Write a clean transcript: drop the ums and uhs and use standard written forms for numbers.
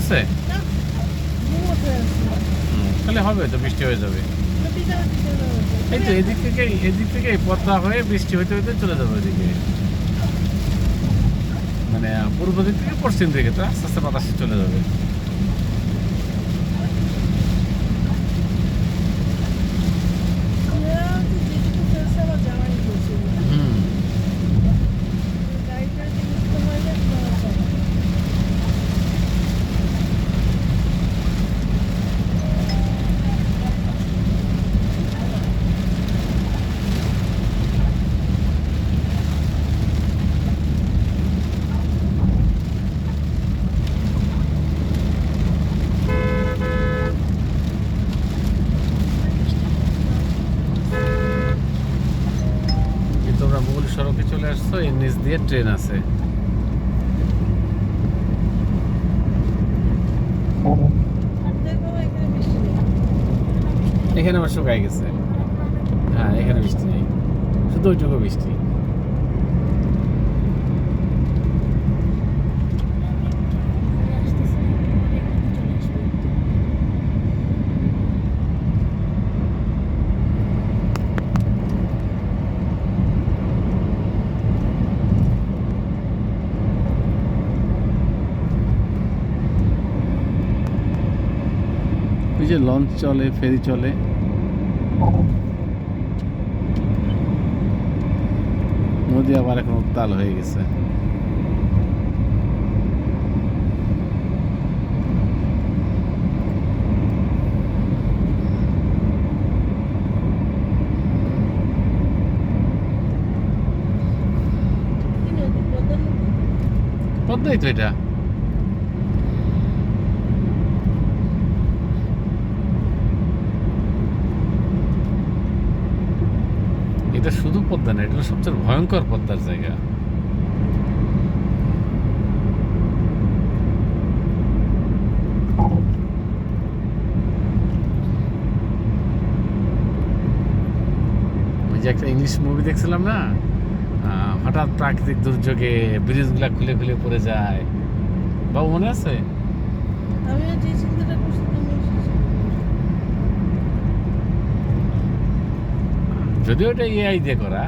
আছে? তাহলে হবে তো, বৃষ্টি হয়ে যাবে। এই তো এদিক থেকে পদ্মা হয়ে বৃষ্টি হইতে হইতে চলে যাবে ওইদিকে, মানে পূর্ব দিক থেকে পশ্চিম দিকে তো আস্তে আস্তে বাতাসে চলে যাবে। তোমরা মূল সড়কে চলে আসছো, এর নিচ দিয়ে ট্রেন আছে। এখানে আমার শুকাই গেছে। হ্যাঁ, এখানে বৃষ্টি নেই, শুধু ওইটুকু বৃষ্টি। ওই যে লঞ্চ চলে, ফেরি চলে, নদী আবার এখন উত্তাল হয়ে গেছে। পদ্মাই তো এটা। এটা শুধু পদ্মা না, এটা সবচেয়ে ভয়ঙ্কর পদ্মার জায়গা। ওই যে একটা ইংলিশ মুভি দেখছিলাম না, হঠাৎ প্রাকৃতিক দুর্যোগে ব্রিজগুলা খুলে খুলে পড়ে যায়, বাবু মনে আছে? যদিও এটা এআই দিয়ে করা।